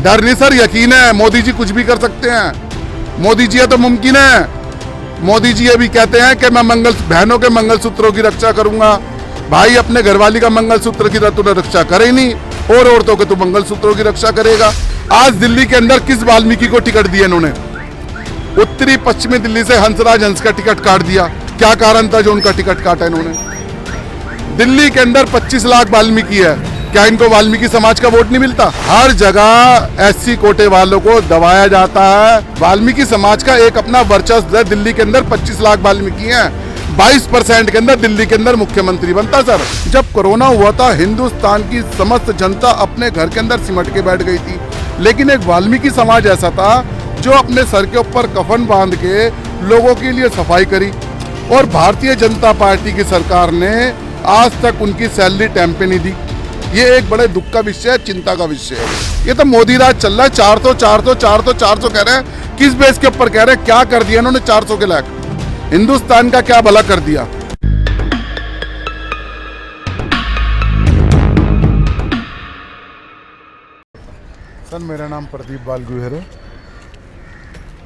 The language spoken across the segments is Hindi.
डर नहीं सर, यकीन है मोदी जी कुछ भी कर सकते हैं। मोदी जी है तो मुमकिन है। मोदी जी अभी कहते हैं कि मैं बहनों के मंगलसूत्रों की रक्षा करूंगा। भाई अपने घरवाली का मंगलसूत्र की तूने रक्षा करे ही नहीं, और औरतों के तू मंगलसूत्रों की रक्षा करेगा। आज दिल्ली के अंदर किस वाल्मीकि को टिकट दिया इन्होंने? उत्तरी पश्चिमी दिल्ली से हंसराज हंस का टिकट काट दिया। क्या कारण था जो उनका टिकट काटा इन्होंने? दिल्ली के अंदर 25 लाख वाल्मीकि है, क्या इनको वाल्मीकि समाज का वोट नहीं मिलता? हर जगह एससी कोटे वालों को दबाया जाता है। वाल्मीकि समाज का एक अपना वर्चस्व है। दिल्ली के अंदर 25 लाख वाल्मीकि हैं, 22% के अंदर दिल्ली के अंदर मुख्यमंत्री बनता। सर जब कोरोना हुआ था, हिंदुस्तान की समस्त जनता अपने घर के अंदर सिमट के बैठ गई थी, लेकिन एक वाल्मीकि समाज ऐसा था जो अपने सर के ऊपर कफन बांध के लोगों के लिए सफाई करी। और भारतीय जनता पार्टी की सरकार ने आज तक उनकी सैलरी टाइम पे नहीं दी। ये एक बड़े दुख का विषय है, चिंता का विषय है। ये तो मोदी राज चल रहा है। 400 कह रहे हैं। किस बेस के ऊपर कह रहे हैं? क्या कर दिया इन्होंने 400 के लाख? हिंदुस्तान का क्या भला कर दिया? सर मेरा नाम प्रदीप बालगुहर है।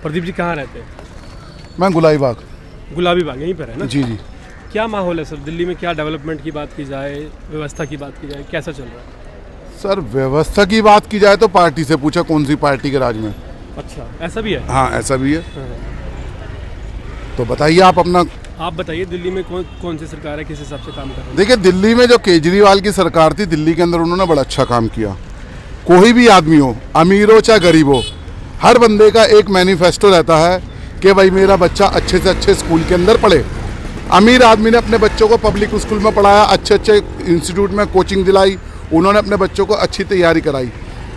प्रदीप जी कहाँ रहते हैं? मैं गुलाई बाग। गुलाबी बाग यहीं पर है ना? जी जी। क्या माहौल है सर दिल्ली में? क्या डेवलपमेंट की बात की जाए, व्यवस्था की बात की जाए, कैसा चल रहा है? सर व्यवस्था की बात की जाए तो पार्टी से पूछा कौन सी पार्टी के राज में। अच्छा, ऐसा भी है? हाँ ऐसा भी है। हाँ। तो बताइए आप अपना। आप बताइए दिल्ली में कौन सी सरकार है, किस हिसाब से काम कर रही है? देखिए दिल्ली में जो केजरीवाल की सरकार थी, दिल्ली के अंदर उन्होंने बड़ा अच्छा काम किया। कोई भी आदमी हो, अमीर हो चाहे गरीब हो, हर बंदे का एक मैनिफेस्टो रहता है कि भाई मेरा बच्चा अच्छे से अच्छे स्कूल के अंदर पढ़े। अमीर आदमी ने अपने बच्चों को पब्लिक स्कूल में पढ़ाया, अच्छे अच्छे इंस्टीट्यूट में कोचिंग दिलाई, उन्होंने अपने बच्चों को अच्छी तैयारी कराई।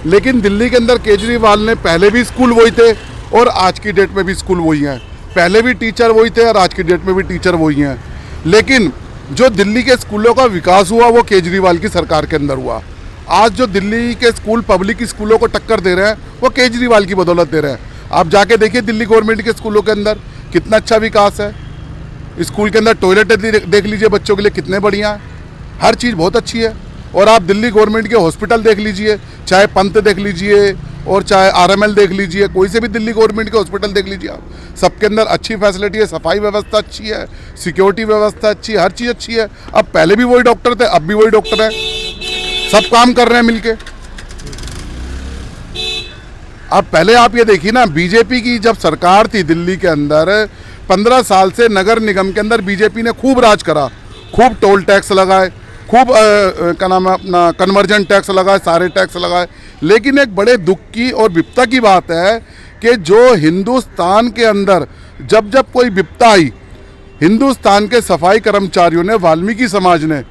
लेकिन दिल्ली के अंदर केजरीवाल ने पहले भी स्कूल वही थे और आज की डेट में भी स्कूल वही हैं। पहले भी टीचर वही थे और आज की डेट में भी टीचर वही हैं। लेकिन जो दिल्ली के स्कूलों का विकास हुआ वो केजरीवाल की सरकार के अंदर हुआ। आज जो दिल्ली के स्कूल पब्लिक स्कूलों को टक्कर दे रहे हैं वो केजरीवाल की बदौलत दे रहे हैं। आप जाके देखिए दिल्ली गवर्नमेंट के स्कूलों के अंदर कितना अच्छा विकास है। स्कूल के अंदर टॉयलेट देख लीजिए बच्चों के लिए कितने बढ़िया हैं, हर चीज़ बहुत अच्छी है। और आप दिल्ली गवर्नमेंट के हॉस्पिटल देख लीजिए, चाहे पंत देख लीजिए और चाहे आरएमएल देख लीजिए, कोई से भी दिल्ली गवर्नमेंट के हॉस्पिटल देख लीजिए आप, सबके अंदर अच्छी फैसिलिटी है, सफाई व्यवस्था अच्छी है, सिक्योरिटी व्यवस्था अच्छी है, हर चीज़ अच्छी है। अब पहले भी वही डॉक्टर थे, अब भी वही डॉक्टर है, सब काम कर रहे हैं मिलके। अब पहले आप ये देखिए ना, बीजेपी की जब सरकार थी दिल्ली के अंदर 15 साल से नगर निगम के अंदर बीजेपी ने खूब राज करा, खूब टोल टैक्स लगाए, खूब क्या नाम है अपना कन्वर्जन टैक्स लगाए, सारे टैक्स लगाए। लेकिन एक बड़े दुख की और विपदा की बात है कि जो हिंदुस्तान के अंदर जब जब कोई विपदा आई, हिंदुस्तान के सफाई कर्मचारियों ने, वाल्मीकि समाज ने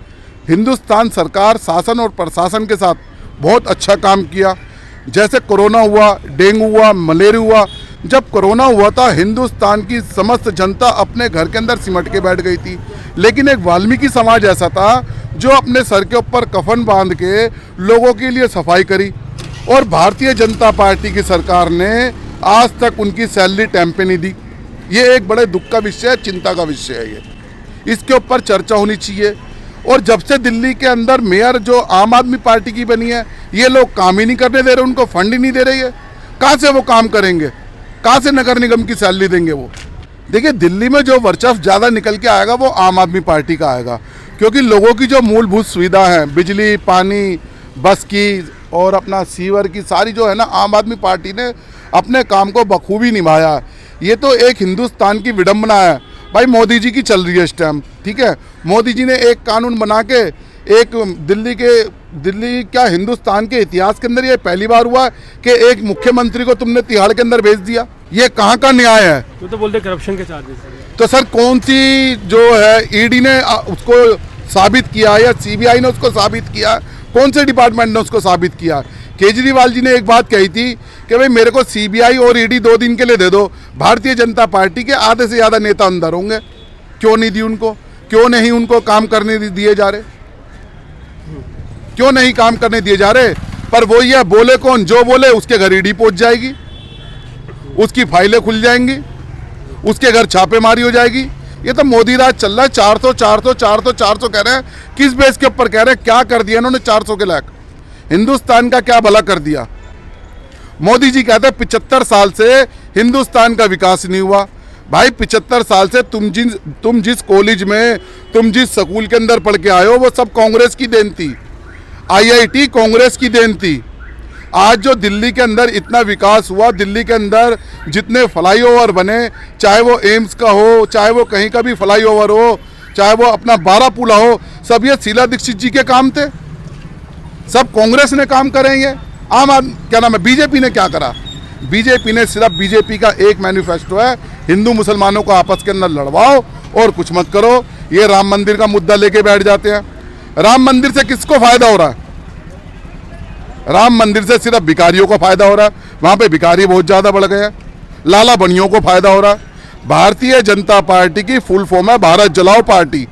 हिंदुस्तान सरकार, शासन और प्रशासन के साथ बहुत अच्छा काम किया। जैसे कोरोना हुआ, डेंगू हुआ, मलेरिया हुआ। जब कोरोना हुआ था हिंदुस्तान की समस्त जनता अपने घर के अंदर सिमट के बैठ गई थी, लेकिन एक वाल्मीकि समाज ऐसा था जो अपने सर के ऊपर कफन बांध के लोगों के लिए सफाई करी। और भारतीय जनता पार्टी की सरकार ने आज तक उनकी सैलरी टाइम पे नहीं दी। ये एक बड़े दुख का विषय है, चिंता का विषय है। ये इसके ऊपर चर्चा होनी चाहिए। और जब से दिल्ली के अंदर मेयर जो आम आदमी पार्टी की बनी है, ये लोग काम ही नहीं करने दे रहे, उनको फंड ही नहीं दे रही है। कहाँ से वो काम करेंगे? कहाँ से नगर निगम की सैलरी देंगे वो? देखिए दिल्ली में जो वर्चस्व ज़्यादा निकल के आएगा वो आम आदमी पार्टी का आएगा, क्योंकि लोगों की जो मूलभूत सुविधा है, बिजली, पानी, बस की और अपना सीवर की, सारी जो है ना, आम आदमी पार्टी ने अपने काम को बखूबी निभाया। ये तो एक हिंदुस्तान की विडम्बना है। भाई मोदी जी की चल रही है इस टाइम, ठीक है। मोदी जी ने एक कानून बना के एक दिल्ली क्या हिंदुस्तान के इतिहास के अंदर ये पहली बार हुआ कि एक मुख्यमंत्री को तुमने तिहाड़ के अंदर भेज दिया। ये कहाँ का न्याय है? तो बोलते करप्शन के चार्जेस। तो सर कौन सी जो है ईडी ने उसको साबित किया या सीबीआई ने उसको साबित किया? कौन से डिपार्टमेंट ने उसको साबित किया? केजरीवाल जी ने एक बात कही थी कि भाई मेरे को सीबीआई और ईडी 2 दिन के लिए दे दो, भारतीय जनता पार्टी के आधे से ज़्यादा नेता अंदर होंगे। क्यों नहीं दी उनको? क्यों नहीं उनको काम करने दिए जा रहे? क्यों नहीं काम करने दिए जा रहे? पर वो ये बोले कौन? जो बोले उसके घर ईडी पहुंच जाएगी, उसकी फाइलें खुल जाएंगी, उसके घर छापेमारी हो जाएगी। ये तो मोदी राज चल रहा है। 400 कह रहे हैं। किस बेस के ऊपर कह रहे हैं? क्या कर दिया इन्होंने 400 के लाख? हिंदुस्तान का क्या भला कर दिया? मोदी जी कहते हैं 75 साल से हिंदुस्तान का विकास नहीं हुआ। भाई 75 साल से तुम जिस कॉलेज में, तुम जिस स्कूल के अंदर पढ़ के आए हो, वो सब कांग्रेस की देन थी। IIT कांग्रेस की देन थी। आज जो दिल्ली के अंदर इतना विकास हुआ, दिल्ली के अंदर जितने फ्लाईओवर बने, चाहे वो एम्स का हो, चाहे वो कहीं का भी फ्लाईओवर हो, चाहे वो अपना बारापुला हो, सब ये शीला दीक्षित जी के काम थे। सब कांग्रेस ने काम करेंगे। आम आदमी क्या नाम है, बीजेपी ने क्या करा? बीजेपी ने सिर्फ, बीजेपी का एक मैनिफेस्टो है, हिंदू मुसलमानों को आपस के अंदर लड़वाओ और कुछ मत करो। ये राम मंदिर का मुद्दा लेके बैठ जाते हैं। राम मंदिर से किसको फायदा हो रहा है? राम मंदिर से सिर्फ भिखारियों को फायदा हो रहा है। वहां पे भिखारी बहुत ज्यादा बढ़ गए हैं। लाला बनियों को फायदा हो रहा है। भारतीय जनता पार्टी की फुल फॉर्म है भारत जलाओ पार्टी।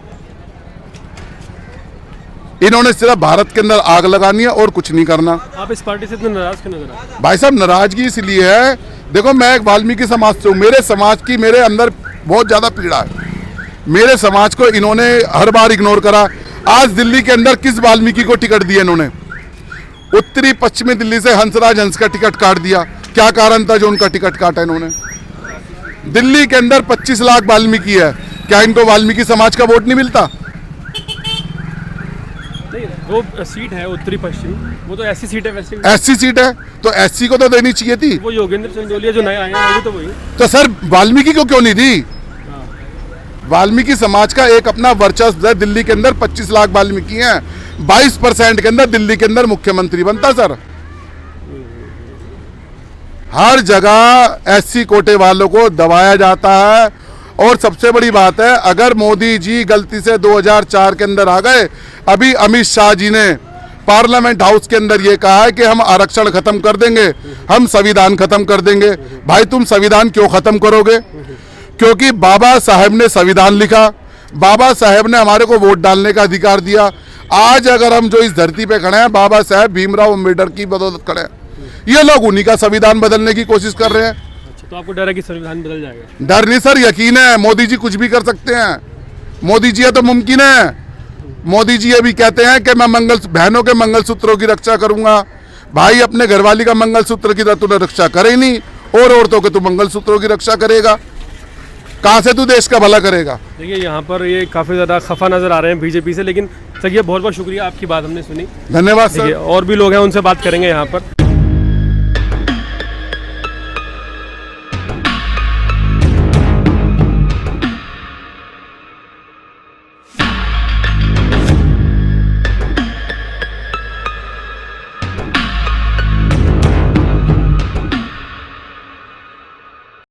इन्होंने सिर्फ भारत के अंदर आग लगानी है और कुछ नहीं करना। आप इस पार्टी से इतने नाराज क्यों नजर आ रहे हैं? भाई साहब, नाराजगी इसलिए है, देखो मैं एक वाल्मीकि समाज से हूँ। मेरे समाज की मेरे अंदर बहुत ज्यादा पीड़ा है। मेरे समाज को इन्होंने हर बार इग्नोर करा। आज दिल्ली के अंदर किस वाल्मीकि को टिकट दिया इन्होंने? उत्तरी पश्चिमी दिल्ली से हंसराज हंस का टिकट काट दिया। क्या कारण था जो उनका टिकट काटा इन्होंने? दिल्ली के अंदर 25 लाख वाल्मीकि है, क्या इनको वाल्मीकि समाज का वोट नहीं मिलता? नहीं, वो सीट है उत्तरी पश्चिम, वो तो ऐसी सीट है। वैसे ऐसी सीट है तो एससी को तो देनी चाहिए थी। वो योगेंद्र चंदोलिया जो नए आए हैं, वो तो वही। तो सर वाल्मीकि को क्यों नहीं दी? वाल्मीकि समाज का एक अपना वर्चस्व है। दिल्ली के अंदर 25 लाख वाल्मीकि हैं। 22% के अंदर दिल्ली के अंदर मुख्यमंत्री बनता सर। हर जगह एससी कोटे वालों को दबाया जाता है। और सबसे बड़ी बात है, अगर मोदी जी गलती से 2004 के अंदर आ गए, अभी अमित शाह जी ने पार्लियामेंट हाउस के अंदर ये कहा है कि हम आरक्षण खत्म कर देंगे, हम संविधान खत्म कर देंगे। भाई तुम संविधान क्यों खत्म करोगे? क्योंकि बाबा साहेब ने संविधान लिखा, बाबा साहेब ने हमारे को वोट डालने का अधिकार दिया। आज अगर हम जो इस धरती पे खड़े हैं, बाबा साहेब भीमराव अम्बेडकर की बदौलत खड़े हैं। ये लोग उन्हीं का संविधान बदलने की कोशिश कर रहे हैं। अच्छा, तो आपको डर है कि संविधान बदल जाएगा? डर नहीं सर, यकीन है। मोदी जी कुछ भी कर सकते हैं। मोदी जी है तो मुमकिन है। मोदी जी अभी कहते हैं कि मैं बहनों के मंगलसूत्रों की रक्षा करूंगा। भाई अपने घरवाली का मंगलसूत्र की तो तूने रक्षा करे ही नहीं, और औरतों के तू मंगलसूत्रों की रक्षा करेगा? कहाँ से तू देश का भला करेगा? देखिए यहाँ पर ये काफ़ी ज़्यादा खफा नज़र आ रहे हैं बीजेपी से, लेकिन चलिए बहुत बहुत शुक्रिया, आपकी बात हमने सुनी। धन्यवाद सर। और भी लोग हैं, उनसे बात करेंगे यहाँ पर।